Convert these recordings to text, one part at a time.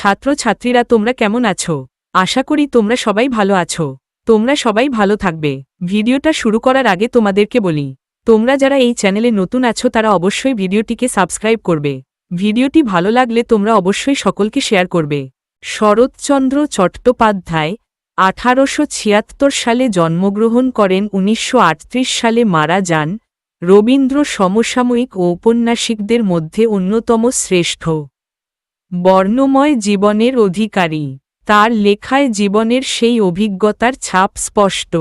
ছাত্রছাত্রীরা তোমরা কেমন আছো? আশা করি তোমরা সবাই ভালো আছো। তোমরা সবাই ভালো থাকবে। ভিডিওটা শুরু করার আগে তোমাদেরকে বলি, তোমরা যারা এই চ্যানেলে নতুন আছো তারা অবশ্যই ভিডিওটিকে সাবস্ক্রাইব করবে। ভিডিওটি ভালো লাগলে তোমরা অবশ্যই সকলকে শেয়ার করবে। শরৎচন্দ্র চট্টোপাধ্যায় 1876 সালে জন্মগ্রহণ করেন, 1938 সালে মারা যান। রবীন্দ্র সমসাময়িক ঔপন্যাসিকদের মধ্যে অন্যতম শ্রেষ্ঠ। বর্ণময় জীবনের অধিকারী। তার লেখায় জীবনের সেই অভিজ্ঞতার ছাপ স্পষ্ট।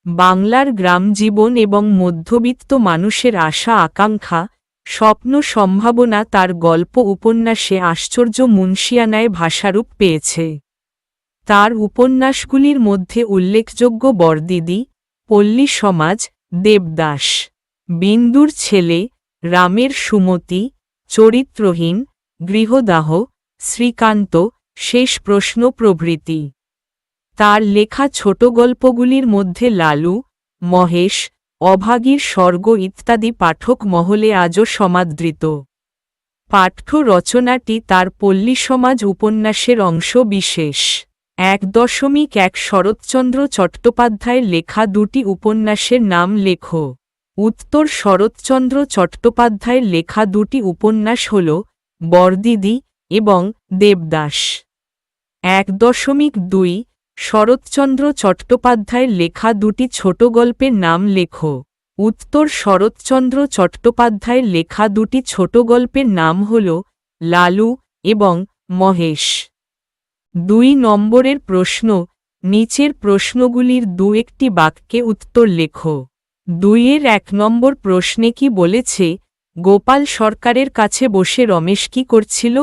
বাংলার গ্রামজীবন এবং মধ্যবিত্ত মানুষের আশা আকাঙ্ক্ষা, স্বপ্ন সম্ভাবনা তার গল্প উপন্যাসে আশ্চর্য মুন্সিয়ানায় ভাষারূপ পেয়েছে। তার উপন্যাসগুলির মধ্যে উল্লেখযোগ্য বরদিদি, পল্লী সমাজ, দেবদাস, বিন্দুর ছেলে, রামের সুমতি, চরিত্রহীন, গৃহদাহ, শ্রীকান্ত, শেষ প্রশ্ন প্রভৃতি। তার লেখা ছোট গল্পগুলির মধ্যে লালু, মহেশ, অভাগীর স্বর্গ ইত্যাদি পাঠক মহলে আজও সমাদৃত। পাঠ্য রচনাটি তার পল্লী সমাজ উপন্যাসের অংশ বিশেষ। 1.1 শরৎচন্দ্র চট্টোপাধ্যায়ের লেখা দুটি উপন্যাসের নাম লেখো। উত্তর: শরৎচন্দ্র চট্টোপাধ্যায়ের লেখা দুটি উপন্যাস হল বরদিদি এবং দেবদাস। 1.2 শরৎচন্দ্র চট্টোপাধ্যায়ের লেখা দুটি ছোট গল্পের নাম লেখো। উত্তর: শরৎচন্দ্র চট্টোপাধ্যায়ের লেখা দুটি ছোট গল্পের নাম হল লালু এবং মহেশ। 2 নম্বরের প্রশ্ন, নিচের প্রশ্নগুলির দু-একটি বাক্যে উত্তর লেখো। 2-এর 1 নম্বর প্রশ্নে কি বলেছে, গোপাল সরকারের কাছে বসে রমেশ কি করছিল?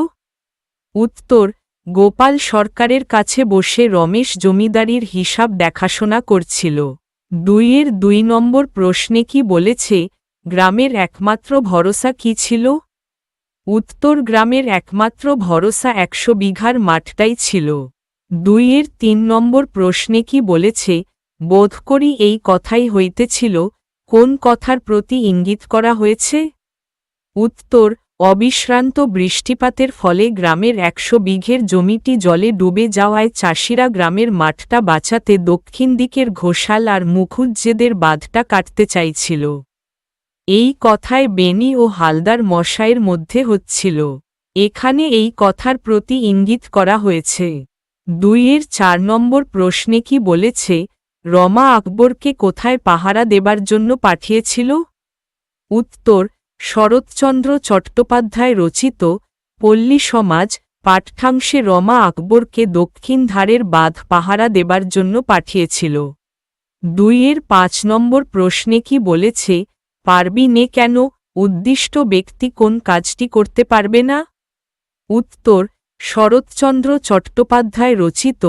উত্তর: গোপাল সরকারের কাছে বসে রমেশ জমিদারির হিসাব দেখাশোনা করছিল। 2-এর 2 নম্বর প্রশ্নে কি বলেছে, গ্রামের একমাত্র ভরসা কি ছিল? উত্তর: গ্রামের একমাত্র ভরসা 100 বিঘার মাঠটাই ছিল। 2-এর 3 নম্বর প্রশ্নে কি বলেছে, বোধ করি এই কথাই হইতেছিল, কোন কথার প্রতি ইঙ্গিত করা হয়েছে? উত্তর: অবিশ্রান্ত বৃষ্টিপাতের ফলে গ্রামের 100 বিঘের জমিটি জলে ডুবে যাওয়ায় চাষিরা গ্রামের মাঠটা বাঁচাতে দক্ষিণ দিকের ঘোষাল আর মুখুজ্জেদের বাঁধটা কাটতে চাইছিল। এই কথায় বেনি ও হালদার মশাইয়ের মধ্যে হচ্ছিল। এখানে এই কথার প্রতি ইঙ্গিত করা হয়েছে। 2-এর 4 নম্বর প্রশ্নে কি বলেছে, রমা আকবরকে কোথায় পাহারা দেবার জন্য পাঠিয়েছিল? উত্তর: শরৎচন্দ্র চট্টোপাধ্যায় রচিত পল্লী সমাজ পাঠ্যাংশে রমা আকবরকে দক্ষিণ ধারের বাঁধ পাহারা দেবার জন্য পাঠিয়েছিল। 2-এর 5 নম্বর প্রশ্নে কি বলেছে, পারবি নে কেন, উদ্দিষ্ট ব্যক্তি কোন কাজটি করতে পারবে না? উত্তর: শরৎচন্দ্র চট্টোপাধ্যায় রচিত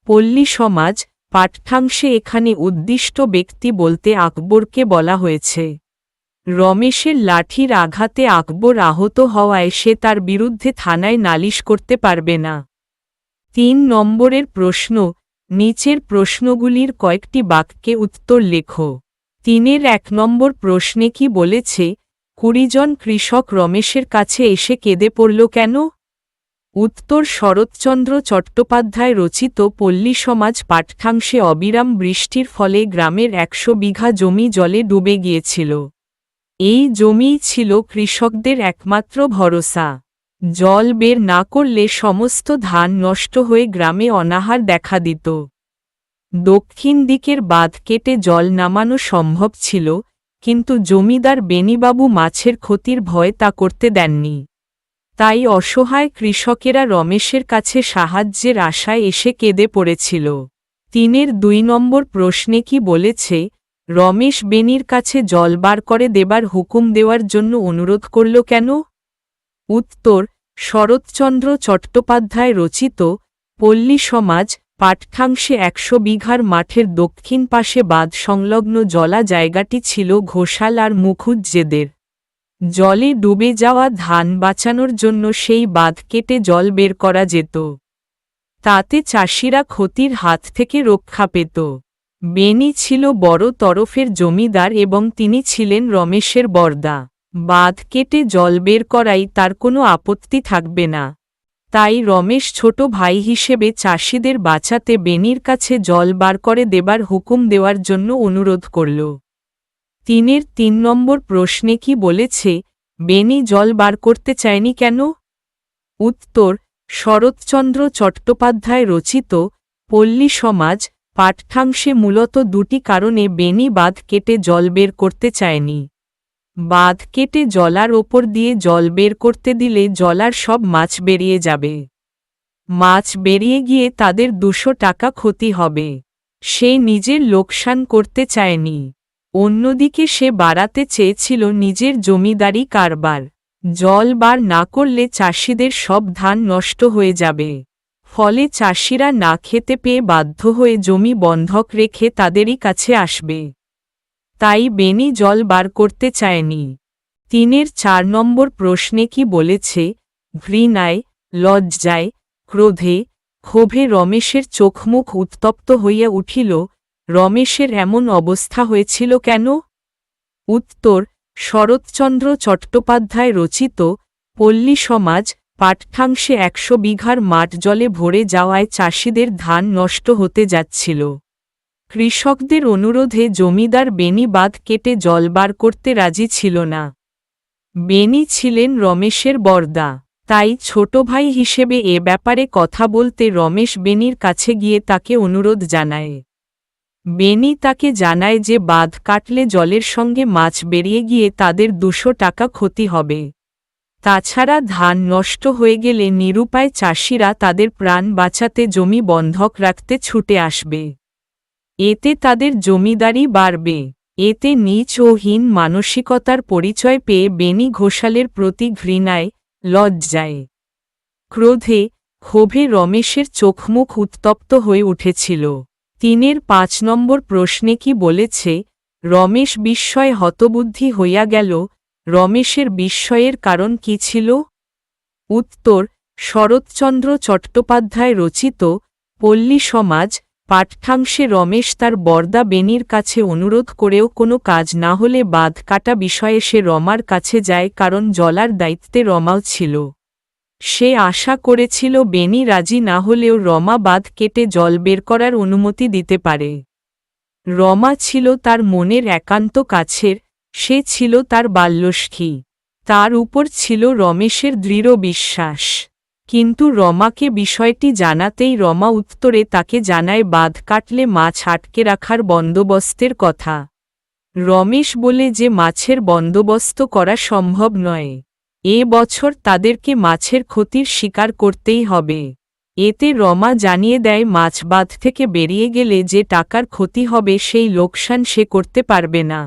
পল্লী সমাজ পাঠ্যাংশে এখানে উদ্দিষ্ট ব্যক্তি বলতে আকবরকে বলা হয়েছে। রমেশের লাঠির আঘাতে আকবর আহত হওয়ায় সে তার বিরুদ্ধে থানায় নালিশ করতে পারবে না। 3 নম্বরের প্রশ্ন, নিচের প্রশ্নগুলির কয়েকটি বাক্যে উত্তর লেখো। 3-এর 1 নম্বর প্রশ্নে কি বলেছে, 20 জন কৃষক রমেশের কাছে এসে কেঁদে পড়ল কেন? উত্তর: শরৎচন্দ্র চট্টোপাধ্যায় রচিত পল্লী সমাজ পাঠ্যাংশে অবিরাম বৃষ্টির ফলে গ্রামের 100 বিঘা জমি জলে ডুবে গিয়েছিল। এই জমিই ছিল কৃষকদের একমাত্র ভরসা। জল বের না করলে সমস্ত ধান নষ্ট হয়ে গ্রামে অনাহার দেখা দিত। দক্ষিণ দিকের বাঁধ কেটে জল নামানো সম্ভব ছিল, কিন্তু জমিদার বেনিবাবু মাছের ক্ষতির ভয় তা করতে দেননি। তাই অসহায় কৃষকেরা রমেশের কাছে সাহায্যের আশায় এসে কেঁদে পড়েছিল। 3-এর 2 নম্বর প্রশ্নে কি বলেছে, রমেশ বেনির কাছে জল বার করে দেবার হুকুম দেওয়ার জন্য অনুরোধ করল কেন? উত্তর: শরৎচন্দ্র চট্টোপাধ্যায় রচিত পল্লী সমাজ পাঠ্যাংশে 100 বিঘার মাঠের দক্ষিণ পাশে বাঁধ সংলগ্ন জলা জায়গাটি ছিল ঘোষাল আর মুখুজ্জেদের। জলে ডুবে যাওয়া ধান বাঁচানোর জন্য সেই বাঁধ কেটে জল বের করা যেত। তাতে চাষিরা ক্ষতির হাত থেকে রক্ষা পেত। বেনি ছিল বড় তরফের জমিদার এবং তিনি ছিলেন রমেশের বরদা। বাঁধ কেটে জল বের করাই তার কোনো আপত্তি থাকবে না। তাই রমেশ ছোট ভাই হিসেবে চাষিদের বাঁচাতে বেনির কাছে জল বার করে দেবার হুকুম দেওয়ার জন্য অনুরোধ করল। ৩ নম্বর প্রশ্নে কি বলেছে, বেনি জল বার করতে চায়নি কেন? উত্তর, শরৎচন্দ্র চট্টোপাধ্যায় রচিত পল্লী সমাজ পাঠ্যাংশে মূলত দুটি কারণে বেনি বাঁধ কেটে জল বের করতে চায়নি। বাঁধ কেটে জলার ওপর দিয়ে জল বের করতে দিলে জলার সব মাছ বেরিয়ে যাবে। মাছ বেরিয়ে গিয়ে তাদের ২০০ টাকা ক্ষতি হবে। সে নিজের লোকসান করতে চায়নি। অন্যদিকে সে বাড়াতে চেয়েছিল নিজের জমিদারি কারবার। জল বার না করলে চাষিদের সব ধান নষ্ট হয়ে যাবে। ফলে চাষিরা না খেতে পেয়ে বাধ্য হয়ে জমি বন্ধক রেখে তাদেরই কাছে আসবে। তাই বেনি জল বার করতে চায়নি। ৪ নম্বর প্রশ্নে কি বলেছে, ঘৃণায়, লজ্জায়, ক্রোধে, ক্ষোভে রমেশের চোখমুখ উত্তপ্ত হইয়া উঠিল। রমেশের এমন অবস্থা হয়েছিল কেন? উত্তর, শরৎচন্দ্র চট্টোপাধ্যায় রচিত পল্লী সমাজ পাঠ্যাংশে ১০০ বিঘার মাঠ জলে ভরে যাওয়ায় চাষিদের ধান নষ্ট হতে যাচ্ছিল। কৃষকদের অনুরোধে জমিদার বেনি বাঁধ কেটে জল বার করতে রাজি ছিল না। বেনি ছিলেন রমেশের বরদা, তাই ছোট ভাই হিসেবে এ ব্যাপারে কথা বলতে রমেশ বেনির কাছে গিয়ে তাকে অনুরোধ জানায়। বেনি তাকে জানায় যে বাঁধ কাটলে জলের সঙ্গে মাছ বেরিয়ে গিয়ে তাদের ২০০ টাকা ক্ষতি হবে। তাছাড়া ধান নষ্ট হয়ে গেলে নিরুপায় চাষিরা তাদের প্রাণ বাঁচাতে জমি বন্ধক রাখতে ছুটে আসবে। এতে তাদের জমিদারি বাড়বে। এতে নীচ ও হীন মানসিকতার পরিচয় পেয়ে বেনি ঘোষালের প্রতি ঘৃণায়, লজ্জায়, ক্রোধে, ক্ষোভে রমেশের চোখমুখ উত্তপ্ত হয়ে উঠেছিল। ৫ নম্বর প্রশ্নে কি বলেছে, রমেশ বিস্ময়ে হতবুদ্ধি হইয়া গেল। রমেশের বিস্ময়ের কারণ কি ছিল? উত্তর, শরৎচন্দ্র চট্টোপাধ্যায় রচিত পল্লী সমাজ পাঠ্যাংশে রমেশ তার বরদা বেনির কাছে অনুরোধ করেও কোনো কাজ না হলে বাঁধ কাটা বিষয়ে সে রমার কাছে যায়, কারণ জলার দায়িত্বে রমাও ছিল। সে আশা করেছিল বেনি রাজি না হলেও রমা বাঁধ কেটে জল বের করার অনুমতি দিতে পারে। রমা ছিল তার মনের একান্ত কাছের, সে ছিল তার বাল্যসখী। তার উপর ছিল রমেশের দৃঢ় বিশ্বাস। কিন্তু রমাকে বিষয়টি জানাতেই রমা উত্তরে তাকে জানায় বাঁধ কাটলে মাছ আটকে রাখার বন্দোবস্তের কথা। রমেশ বলে যে মাছের বন্দোবস্ত করা সম্ভব নয়। এ বছর তাদেরকে মাছের ক্ষতির স্বীকার করতেই হবে। এতে রমা জানিয়ে দেয় মাছ বাঁধ থেকে বেরিয়ে গেলে যে টাকার ক্ষতি হবে সেই লোকসান সে করতে পারবে না।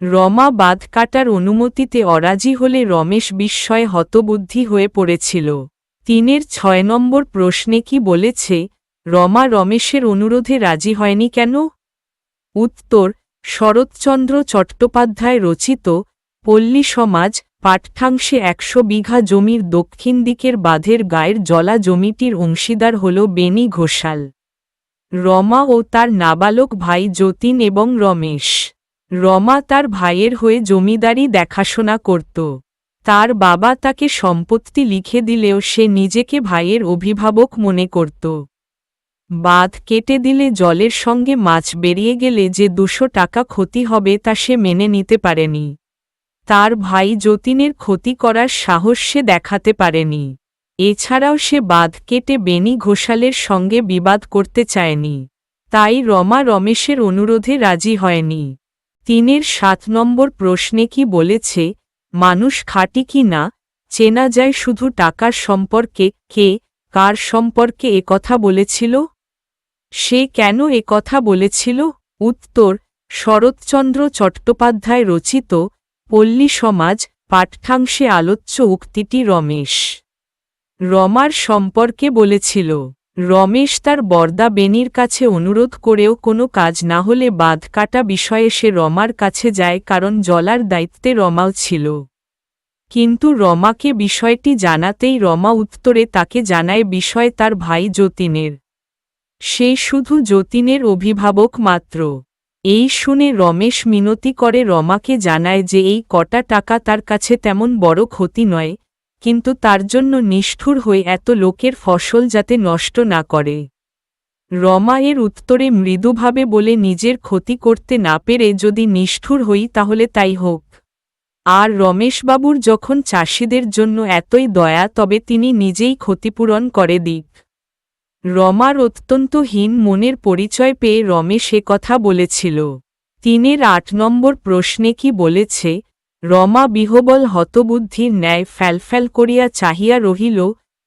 রমা বাঁধ কাটার অনুমতিতে অরাজি হলে রমেশ বিস্ময়ে হতবুদ্ধি হয়ে পড়েছিল। ৬ নম্বর প্রশ্নে কি বলেছে, রমা রমেশের অনুরোধে রাজি হয়নি কেন? উত্তর, শরৎচন্দ্র চট্টোপাধ্যায় রচিত পল্লী সমাজ পাঠ্যাংশে ১০০ বিঘা জমির দক্ষিণ দিকের বাঁধের গায়ের জলা জমিটির অংশীদার হল বেনি ঘোষাল, রমা ও তার নাবালক ভাই যতীন এবং রমেশ। রমা তার ভাইয়ের হয়ে জমিদারি দেখাশোনা করত। তার বাবা তাকে সম্পত্তি লিখে দিলেও সে নিজেকে ভাইয়ের অভিভাবক মনে করত। বাঁধ কেটে দিলে জলের সঙ্গে মাছ বেরিয়ে গেলে যে ২০০ টাকা ক্ষতি হবে তা সে মেনে নিতে পারেনি। তার ভাই যতীনের ক্ষতি করার সাহস সে দেখাতে পারেনি। এছাড়াও সে বাঁধ কেটে বেনি ঘোষালের সঙ্গে বিবাদ করতে চায়নি। তাই রমা রমেশের অনুরোধে রাজি হয়নি। ৭ নম্বর প্রশ্নে কি বলেছে, মানুষ খাঁটি কি না চেনা যায় শুধু টাকার সম্পর্কে। কে কার সম্পর্কে একথা বলেছিল? সে কেন একথা বলেছিল? উত্তর, শরৎচন্দ্র চট্টোপাধ্যায় রচিত পল্লী সমাজ পাঠ্যাংশে আলোচ্য উক্তিটি রমেশ রমার সম্পর্কে বলেছিল। রমেশ তার বরদা বেনির কাছে অনুরোধ করেও কোনো কাজ না হলে বাঁধ কাটা বিষয়ে সে রমার কাছে যায়, কারণ জলার দায়িত্বে রমাও ছিল। কিন্তু রমাকে বিষয়টি জানাতেই রমা উত্তরে তাকে জানায় বিষয় তার ভাই যতীনের। সে শুধু যতীনের অভিভাবক মাত্র। এই শুনে রমেশ মিনতি করে রমাকে জানায় যে এই কটা টাকা তার কাছে তেমন বড় ক্ষতি নয়, কিন্তু তার জন্য নিষ্ঠুর হয়ে এত লোকের ফসল যাতে নষ্ট না করে। রমা এর উত্তরে মৃদুভাবে বলে, নিজের ক্ষতি করতে না পেরে যদি নিষ্ঠুর হই তাহলে তাই হোক। আর রমেশবাবুর যখন চাষিদের জন্য এতই দয়া, তবে তিনি নিজেই ক্ষতিপূরণ করে দিক। রমার অত্যন্ত হীন মনের পরিচয় পেয়ে রমেশ কথা বলেছিল। 3-8 নম্বর প্রশ্নে কি বলেছে? রমা বিহবল হতবুদ্ধির ন্যায় ফ্যালফ্যাল করিয়া চাহিয়া রহিল।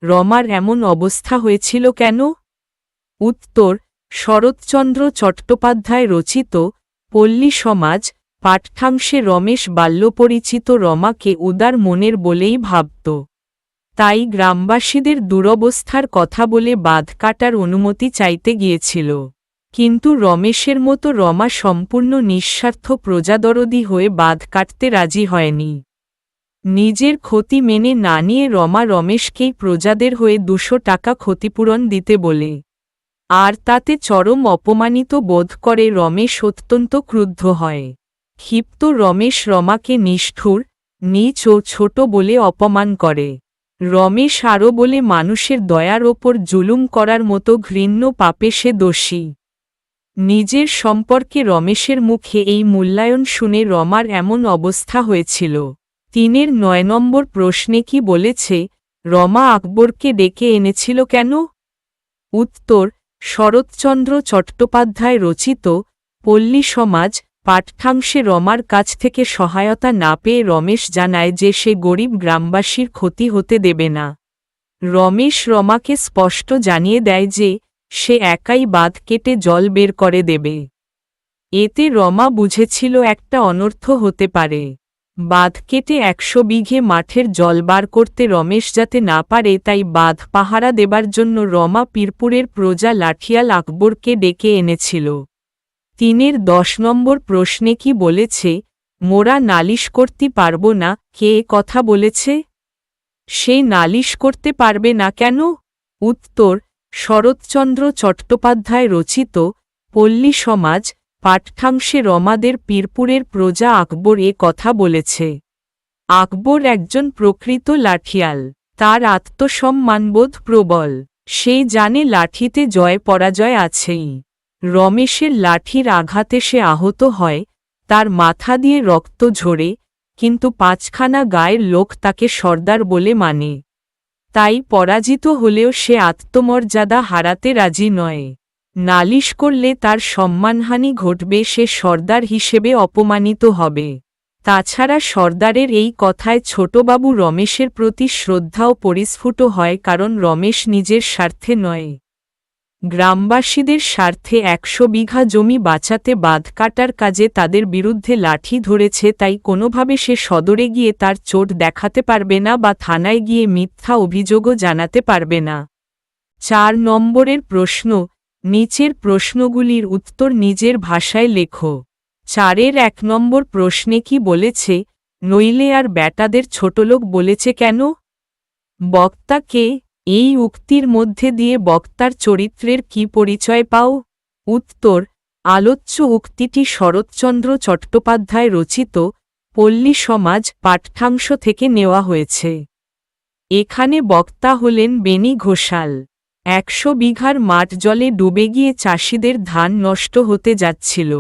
রমার এমন অবস্থা হয়েছিল কেন? উত্তর, শরৎচন্দ্র চট্টোপাধ্যায় রচিত পল্লী সমাজ পাঠ্যাংশে রমেশ বাল্যপরিচিত রমাকে উদার মনের বলেই ভাবত। তাই গ্রামবাসীদের দুরবস্থার কথা বলে বাঁধ কাটার অনুমতি চাইতে গিয়েছিল। কিন্তু রমেশের মতো রমা সম্পূর্ণ নিঃস্বার্থ প্রজাদরদি হয়ে বাঁধ কাটতে রাজি হয়নি। নিজের ক্ষতি মেনে না নিয়ে রমা রমেশকেই প্রজাদের হয়ে 200 টাকা ক্ষতিপূরণ দিতে বলে। আর তাতে চরম অপমানিত বোধ করে রমেশ অত্যন্ত ক্রুদ্ধ হয়। ক্ষিপ্ত রমেশ রমাকে নিষ্ঠুর, নীচ ও ছোট বলে অপমান করে। রমেশ আরও বলে, মানুষের দয়ার ওপর জুলুম করার মতো ঘৃণ্য পাপে সে দোষী। নিজের সম্পর্কে রমেশের মুখে এই মূল্যায়ন শুনে রমার এমন অবস্থা হয়েছিল। 3-9 নম্বর প্রশ্নে কি বলেছে? রমা আকবরকে ডেকে এনেছিল কেন? উত্তর, শরৎচন্দ্র চট্টোপাধ্যায় রচিত পল্লী সমাজ পাঠ্যাংশে রমার কাছ থেকে সহায়তা না পেয়ে রমেশ জানায় যে সে গরিব গ্রামবাসীর ক্ষতি হতে দেবে না। রমেশ রমাকে স্পষ্ট জানিয়ে দেয় যে সে একাই বাঁধ কেটে জল বের করে দেবে। এতে রমা বুঝেছিল একটা অনর্থ হতে পারে। বাঁধ কেটে 100 বিঘে মাঠের জল বার করতে রমেশ যাতে না পারে, তাই বাঁধ পাহারা দেবার জন্য রমা পীরপুরের প্রজা লাঠিয়াল আকবরকে ডেকে এনেছিল। 3-10 নম্বর প্রশ্নে কি বলেছে? মোরা নালিশ করতে পারব না। কে কথা বলেছে? সে নালিশ করতে পারবে না কেন? উত্তর, শরৎচন্দ্র চট্টোপাধ্যায় রচিত পল্লী সমাজ পাঠ্যাংশে রমাদের পীরপুরের প্রজা আকবর কথা বলেছে। আকবর একজন প্রকৃত লাঠিয়াল। তার আত্মসম্মানবোধ প্রবল। সে জানে লাঠিতে জয় পরাজয় আছেই। রমেশের লাঠির আঘাতে সে আহত হয়, তার মাথা দিয়ে রক্ত ঝরে, কিন্তু 5খানা গায়ের লোক তাকে সর্দার বলে মানে। তাই পরাজিত হলেও সে আত্মমর্যাদা হারাতে রাজি নয়। নালিশ করলে তার সম্মানহানি ঘটবে, সে সর্দার হিসেবে অপমানিত হবে। তাছাড়া সর্দারের এই কথায় ছোটবাবু রমেশের প্রতি শ্রদ্ধাও পরিস্ফুট হয়, কারণ রমেশ নিজের স্বার্থে নয়, গ্রামবাসীদের স্বার্থে 100 বিঘা জমি বাঁচাতে বাঁধ কাটার কাজে তাদের বিরুদ্ধে লাঠি ধরেছে। তাই কোনোভাবে সে সদরে গিয়ে তার চোট দেখাতে পারবে না বা থানায় গিয়ে মিথ্যা অভিযোগও জানাতে পারবে না। 4 নম্বরের প্রশ্ন, নিচের প্রশ্নগুলির উত্তর নিজের ভাষায় লেখো। 4-1 নম্বর প্রশ্নে কি বলেছে? নইলে আর ব্যাটাদের ছোটলোক বলেছে কেন? বক্তা কে? এই উক্তির মধ্যে দিয়ে বক্তার চরিত্রের কি পরিচয় পাও? উত্তর, আলোচ্য উক্তিটি শরৎচন্দ্র চট্টোপাধ্যায় রচিত পল্লী সমাজ পাঠ্যাংশ থেকে নেওয়া হয়েছে। এখানে বক্তা হলেন বেনি ঘোষাল। 100 বিঘার মাঠ জলে ডুবে গিয়ে চাষিদের ধান নষ্ট হতে যাচ্ছিল।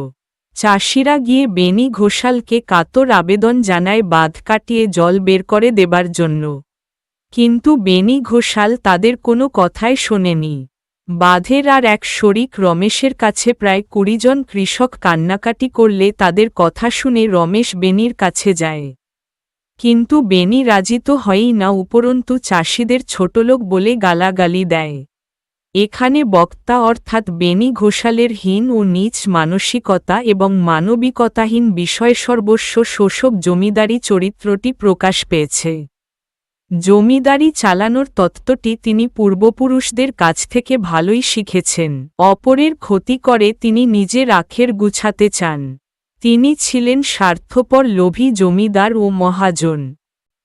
চাষিরা গিয়ে বেনি ঘোষালকে কাতর আবেদন জানায় বাঁধ কাটিয়ে জল বের করে দেবার জন্য। কিন্তু বেনি ঘোষাল তাদের কোনো কথাই শোনেনি। বাঁধের আর এক শরিক রমেশের কাছে প্রায় 20 জন কৃষক কান্নাকাটি করলে তাদের কথা শুনে রমেশ বেনির কাছে যায়। কিন্তু বেনি রাজি তো হয়ই না, উপরন্তু চাষিদের ছোটলোক বলে গালাগালি দেয়। এখানে বক্তা অর্থাৎ বেনি ঘোষালের হীন ও নীচ মানসিকতা এবং মানবিকতাহীন বিষয়সর্বস্ব শোষক জমিদারি চরিত্রটি প্রকাশ পেয়েছে। জমিদারি চালানোর তত্ত্বটি তিনি পূর্বপুরুষদের কাছ থেকে ভালোই শিখেছেন। অপরের ক্ষতি করে তিনি নিজের আখের গুছাতে চান। তিনি ছিলেন স্বার্থপর লোভী জমিদার ও মহাজন।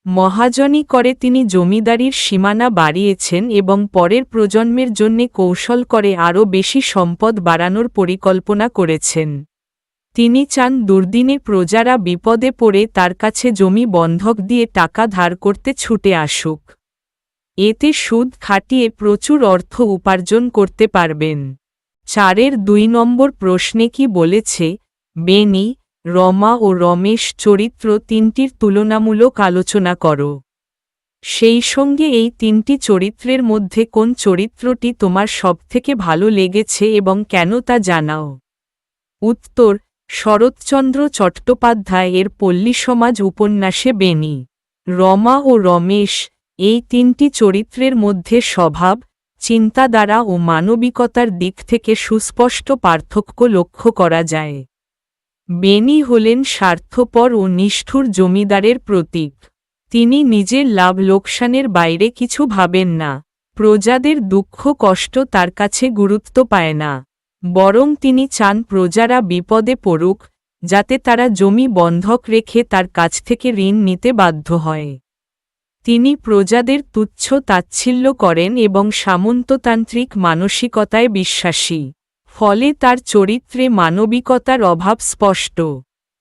মহাজনি করে তিনি জমিদারির সীমানা বাড়িয়েছেন এবং পরের প্রজন্মের জন্যে কৌশল করে আরও বেশি সম্পদ বাড়ানোর পরিকল্পনা করেছেন। তিনি চান দুর্দিনে প্রজারা বিপদে পড়ে তার কাছে জমি বন্ধক দিয়ে টাকা ধার করতে ছুটে আসুক। এতে সুদ খাটিয়ে প্রচুর অর্থ উপার্জন করতে পারবেন। 4-এর 2 নম্বর প্রশ্নে কি বলেছে, বেনি, রমা ও রমেশ চরিত্র তিনটির তুলনামূলক আলোচনা করো। সেই সঙ্গে এই তিনটি চরিত্রের মধ্যে কোন চরিত্রটি তোমার সবথেকে ভালো লেগেছে এবং কেন তা জানাও। উত্তর, শরৎচন্দ্র চট্টোপাধ্যায় এর পল্লী সমাজ উপন্যাসে বেনি, রমা ও রমেশ এই তিনটি চরিত্রের মধ্যে স্বভাব, চিন্তাধারা ও মানবিকতার দিক থেকে সুস্পষ্ট পার্থক্য লক্ষ্য করা যায়। বেনি হলেন স্বার্থপর ও নিষ্ঠুর জমিদারের প্রতীক। তিনি নিজের লাভ লোকসানের বাইরে কিছু ভাবেন না। প্রজাদের দুঃখ কষ্ট তার কাছে গুরুত্ব পায় না, বরং তিনি চান প্রজারা বিপদে পড়ুক, যাতে তারা জমি বন্ধক রেখে তার কাছ থেকে ঋণ নিতে বাধ্য হয়। তিনি প্রজাদের তুচ্ছ তাচ্ছিল্য করেন এবং সামন্ততান্ত্রিক মানসিকতায় বিশ্বাসী। ফলে তার চরিত্রে মানবিকতার অভাব স্পষ্ট।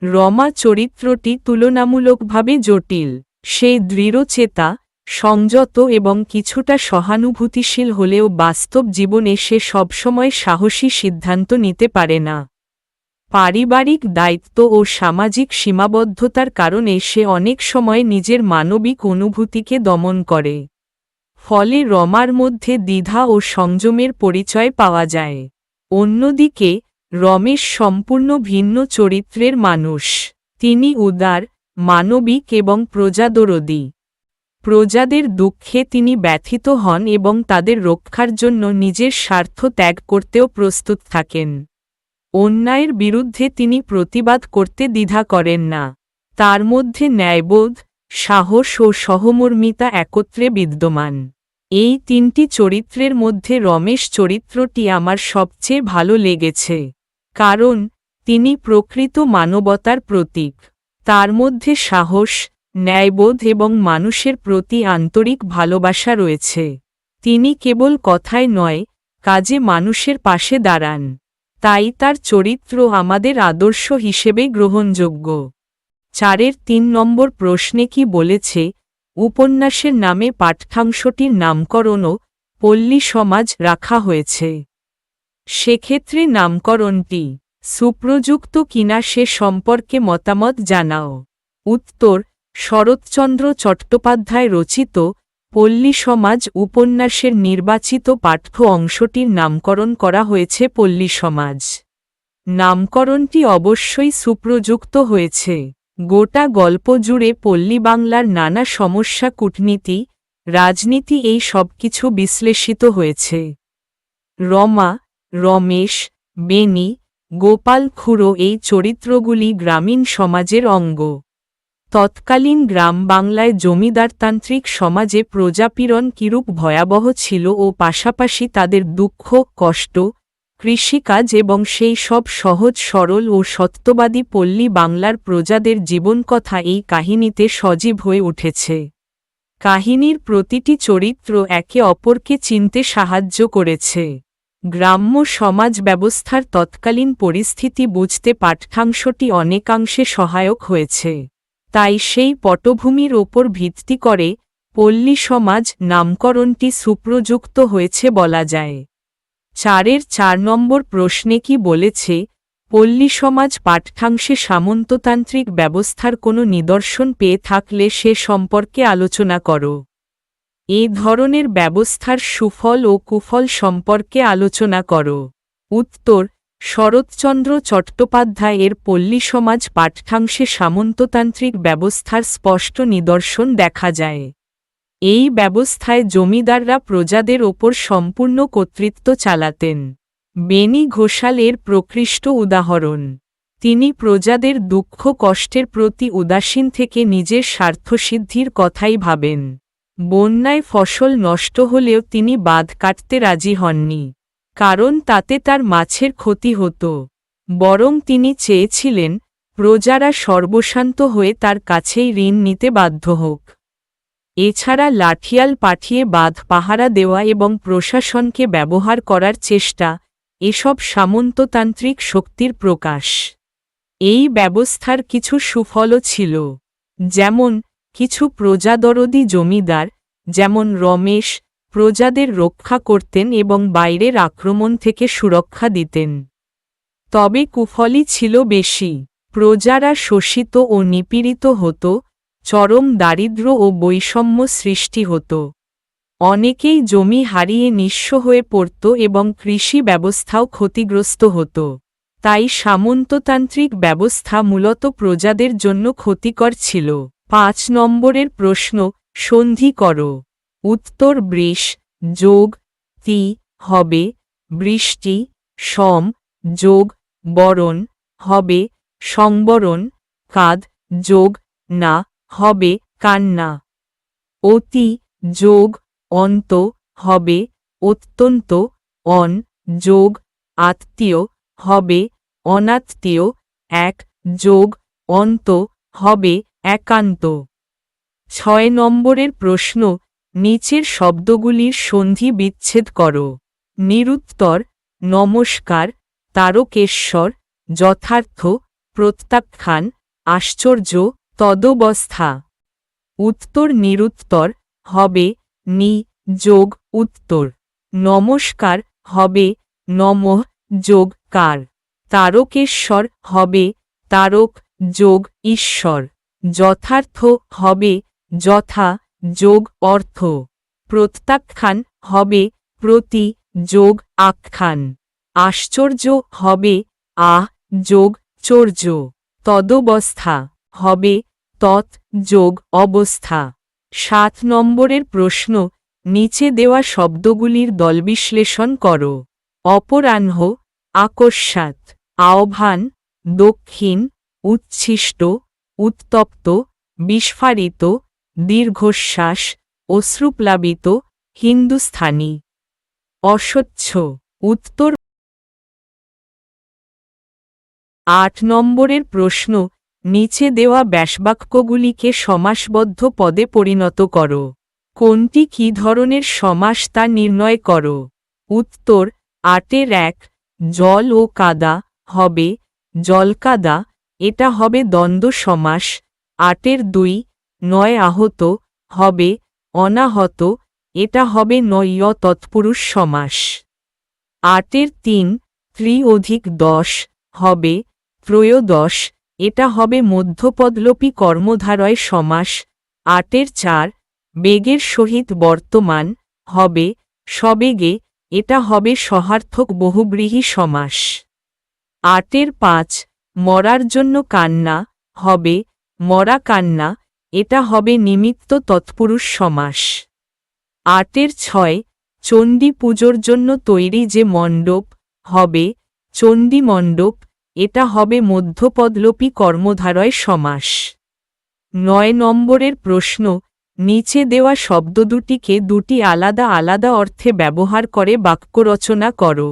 রমা চরিত্রটি তুলনামূলকভাবে জটিল। সে দৃঢ়চেতা, সংযত এবং কিছুটা সহানুভূতিশীল হলেও বাস্তব জীবনে সে সবসময় সাহসী সিদ্ধান্ত নিতে পারে না। পারিবারিক দায়িত্ব ও সামাজিক সীমাবদ্ধতার কারণে সে অনেক সময় নিজের মানবিক অনুভূতিকে দমন করে। ফলে রমার মধ্যে দ্বিধা ও সংযমের পরিচয় পাওয়া যায়। অন্যদিকে রমেশ সম্পূর্ণ ভিন্ন চরিত্রের মানুষ। তিনি উদার, মানবিক এবং প্রজাদরদী। প্রজাদের দুঃখে তিনি ব্যথিত হন এবং তাদের রক্ষার জন্য নিজের স্বার্থ ত্যাগ করতেও প্রস্তুত থাকেন। অন্যায়ের বিরুদ্ধে তিনি প্রতিবাদ করতে দ্বিধা করেন না। তার মধ্যে ন্যায়বোধ, সাহস ও সহমর্মিতা একত্রে বিদ্যমান। এই তিনটি চরিত্রের মধ্যে রমেশ চরিত্রটি আমার সবচেয়ে ভালো লেগেছে, কারণ তিনি প্রকৃত মানবতার প্রতীক। তার মধ্যে সাহস, ন্যায়বোধ এবং মানুষের প্রতি আন্তরিক ভালোবাসা রয়েছে। তিনি কেবল কথায় নয়, কাজে মানুষের পাশে দাঁড়ান। তাই তার চরিত্র আমাদের আদর্শ হিসেবে গ্রহণযোগ্য। 4-এর 3 নম্বর প্রশ্নে কি বলেছে, উপন্যাসের নামে পাঠ্যাংশটির নামকরণও পল্লী সমাজ রাখা হয়েছে। সেক্ষেত্রে নামকরণটি সুপ্রযুক্ত কিনা সে সম্পর্কে মতামত জানাও। উত্তর, শরৎচন্দ্র চট্টোপাধ্যায় রচিত পল্লী সমাজ উপন্যাসের নির্বাচিত পাঠ্য অংশটির নামকরণ করা হয়েছে পল্লী সমাজ। নামকরণটি অবশ্যই সুপ্রযুক্ত হয়েছে। গোটা গল্প জুড়ে পল্লী বাংলার নানা সমস্যা, কূটনীতি, রাজনীতি এই সবকিছু বিশ্লেষিত হয়েছে। রমা, রমেশ, বেনি, গোপাল খুড়ো এই চরিত্রগুলি গ্রামীণ সমাজের অঙ্গ। তৎকালীন গ্রাম বাংলায় জমিদারতান্ত্রিক সমাজে প্রজাপীড়ন কিরূপ ভয়াবহ ছিল ও পাশাপাশি তাদের দুঃখ, কষ্ট, কৃষিকাজ এবং সেই সব সহজ সরল ও সত্যবাদী পল্লী বাংলার প্রজাদের জীবনকথা এই কাহিনীতে সজীব হয়ে উঠেছে। কাহিনীর প্রতিটি চরিত্র একে অপরকে চিনতে সাহায্য করেছে। গ্রাম্য সমাজ ব্যবস্থার তৎকালীন পরিস্থিতি বুঝতে পাঠ্যাংশটি অনেকাংশে সহায়ক হয়েছে। তাই সেই পটভূমির ওপর ভিত্তি করে পল্লী সমাজ নামকরণটি সুপ্রযুক্ত হয়েছে বলা যায়। 4-এর 4 নম্বর প্রশ্নে কি বলেছে, পল্লী সমাজ পাঠ্যাংশে সামন্ততান্ত্রিক ব্যবস্থার কোনো নিদর্শন পেয়ে থাকলে সে সম্পর্কে আলোচনা করো। এ ধরনের ব্যবস্থার সুফল ও কুফল সম্পর্কে আলোচনা করো। উত্তর, শরৎচন্দ্র চট্টোপাধ্যায় এর পল্লী সমাজ পাঠ্যাংশে সামন্ততান্ত্রিক ব্যবস্থার স্পষ্ট নিদর্শন দেখা যায়। এই ব্যবস্থায় জমিদাররা প্রজাদের ওপর সম্পূর্ণ কর্তৃত্ব চালাতেন। বেনি ঘোষাল এর প্রকৃষ্ট উদাহরণ। তিনি প্রজাদের দুঃখ কষ্টের প্রতি উদাসীন থেকে নিজের স্বার্থসিদ্ধির কথাই ভাবেন। বন্যায় ফসল নষ্ট হলেও তিনি বাঁধ কাটতে রাজি হননি, কারণ তাতে তার মাছের ক্ষতি হতো। বরং তিনি চেয়েছিলেন প্রজারা সর্বশান্ত হয়ে তার কাছেই ঋণ নিতে বাধ্য হোক। এছাড়া লাঠিয়াল পাঠিয়ে বাঁধ পাহারা দেওয়া এবং প্রশাসনকে ব্যবহার করার চেষ্টা, এসব সামন্ততান্ত্রিক শক্তির প্রকাশ। এই ব্যবস্থার কিছু সুফলও ছিল, যেমন কিছু প্রজাদরদি জমিদার, যেমন রমেশ, প্রজাদের রক্ষা করতেন এবং বাইরের আক্রমণ থেকে সুরক্ষা দিতেন। তবে কুফলই ছিল বেশি। প্রজারা শোষিত ও নিপীড়িত হতো, চরম দারিদ্র্য ও বৈষম্য সৃষ্টি হতো। অনেকেই জমি হারিয়ে নিঃস্ব হয়ে পড়ত এবং কৃষি ব্যবস্থাও ক্ষতিগ্রস্ত হতো। তাই সামন্ততান্ত্রিক ব্যবস্থা মূলত প্রজাদের জন্য ক্ষতিকর ছিল। ৫ নম্বরের প্রশ্ন, সন্ধি করো। উত্তর বৃষ যোগ তি হবে বৃষ্টি, সম যোগ বরণ হবে সংবরণ, কাদ যোগ না হবে কান্না। অতি যোগ অন্ত হবে অত্যন্ত, অন যোগ আত্মীয় হবে অনাত্মীয়, এক যোগ অন্ত হবে একান্ত। ৬ নম্বরের প্রশ্ন, নিচের শব্দগুলির সন্ধি বিচ্ছেদ করো। নিরুত্তর, নমস্কার, তারকেশ্বর, যথার্থ, প্রত্যাখ্যান, আশ্চর্য, তদবস্থা। উত্তর নিরুত্তর হবে নি যোগ উত্তর, নমস্কার হবে নমঃ যোগ কার, তারকেশ্বর হবে তারক যোগ ঈশ্বর, যথার্থ হবে যথা যোগ অর্থ, প্রত্যাখ্যান হবে প্রতি যোগ আখ্যান, আশ্চর্য হবে আহ যোগ চর্য, তদবস্থা হবে তৎ যোগ অবস্থা। ৭ নম্বরের প্রশ্ন, নিচে দেওয়া শব্দগুলির দলবিশ্লেষণ করো। অপরাহ্ন, আকস্মাৎ, আহ্বান, দক্ষিণ, উচ্ছিষ্ট, উত্তপ্ত, বিস্ফারিত, দীর্ঘশ্বাস, অশ্রুপ্লাবিত, হিন্দুস্থানি। অস্বচ্ছ। উত্তর। ৮ নম্বরের প্রশ্ন, নিচে দেওয়া ব্যাসবাক্যগুলিকে সমাসবদ্ধ পদে পরিণত করো। কোনটি কী ধরনের সমাস তা নির্ণয় করো। উত্তর, ৮-এর ১ জল ও কাদা হবে জলকাদা, এটা হবে দ্বন্দ্ব সমাস। ৮-এর ২ নয় আহত হবে অনাহত, এটা হবে নয় তৎপুরুষ সমাস। ৮-এর ৩ ত্রি+১০ হবে ত্রয়োদশ, এটা হবে মধ্যপদলোপী কর্মধারয় সমাস। ৮-এর ৪ বেগের সহিত বর্তমান হবে সবেগে, এটা হবে সহার্থক বহুব্রীহি সমাস। ৮-এর ৫ মরার জন্য কান্না হবে মরা কান্না, এটা হবে নিমিত্ত তৎপুরুষ সমাস। ৮-এর ৬ চণ্ডী পুজোর জন্য তৈরি যে মণ্ডপ হবে চণ্ডী মণ্ডপ, এটা হবে মধ্যপদলোপী কর্মধারয় সমাস। ৯ নম্বরের প্রশ্ন, নিচে দেওয়া শব্দ দুটিকে দুটি আলাদা আলাদা অর্থে ব্যবহার করে বাক্য রচনা করো।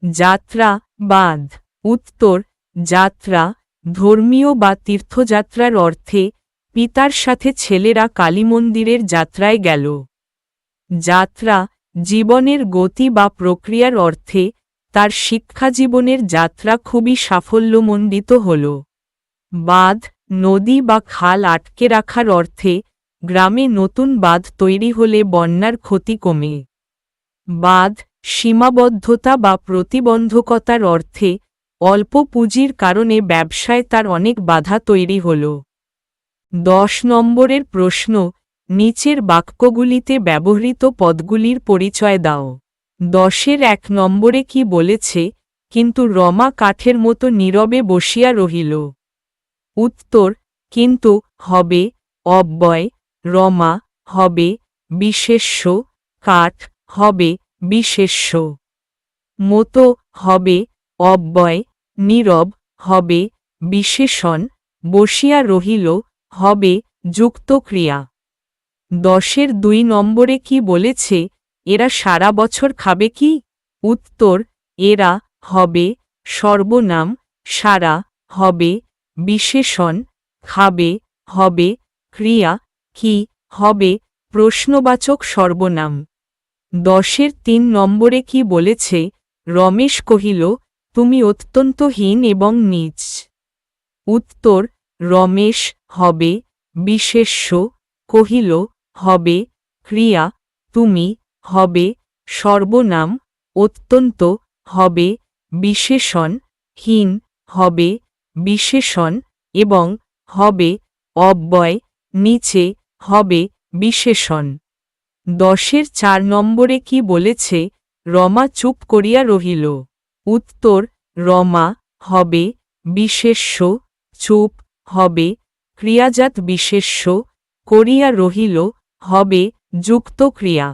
যাত্রা, বাঁধ। উত্তর, যাত্রা ধর্মীয় বা তীর্থযাত্রার অর্থে, পিতার সাথে ছেলেরা কালীমন্দিরের যাত্রায় গেল। যাত্রা জীবনের গতি বা প্রক্রিয়ার অর্থে, তার শিক্ষাজীবনের যাত্রা খুবই সাফল্যমণ্ডিত হল। বাঁধ নদী বা খাল আটকে রাখার অর্থে, গ্রামে নতুন বাঁধ তৈরি হলে বন্যার ক্ষতি কমে। বাঁধ সীমাবদ্ধতা বা প্রতিবন্ধকতার অর্থে, অল্প পুঁজির কারণে ব্যবসায় তার অনেক বাধা তৈরি হল। ১০ নম্বরের প্রশ্ন, নিচের বাক্যগুলিতে ব্যবহৃত পদগুলির পরিচয় দাও। ১০-এর ১ নম্বরে কি বলেছে, কিন্তু রমা কাঠের মতো নীরবে বসিয়া রহিল। উত্তর, কিন্তু হবে অব্যয়, রমা হবে বিশেষ্য, কাঠ হবে বিশেষ্য। মতো হবে অব্যয়, নীরব হবে বিশেষণ, বসিয়া রহিল হবে যুক্তক্রিয়া। ১০-এর ২ নম্বরে কি বলেছে, এরা সারা বছর খাবে কি। উত্তর, এরা হবে সর্বনাম, সারা হবে বিশেষণ, খাবে হবে ক্রিয়া, কি হবে প্রশ্নবাচক সর্বনাম। ১০-এর ৩ নম্বরে কি বলেছে, রমেশ কহিল, তুমি অত্যন্ত হীন এবং নীচ। উত্তর রমেশ হবে বিশেষ্য, কহিল হবে ক্রিয়া, তুমি হবে সর্বনাম, অত্যন্ত হবে বিশেষণ, হীন হবে বিশেষণ এবং হবে অব্যয়, নিচে হবে বিশেষণ। 10-4 নম্বরে কি বলেছে? রমা চুপ করিয়া রহিল। উত্তর রমা হবে বিশেষ্য, চুপ হবে ক্রিয়াজাত বিশেষ্য, করিয়া রহিল হবে যুক্ত ক্রিয়া।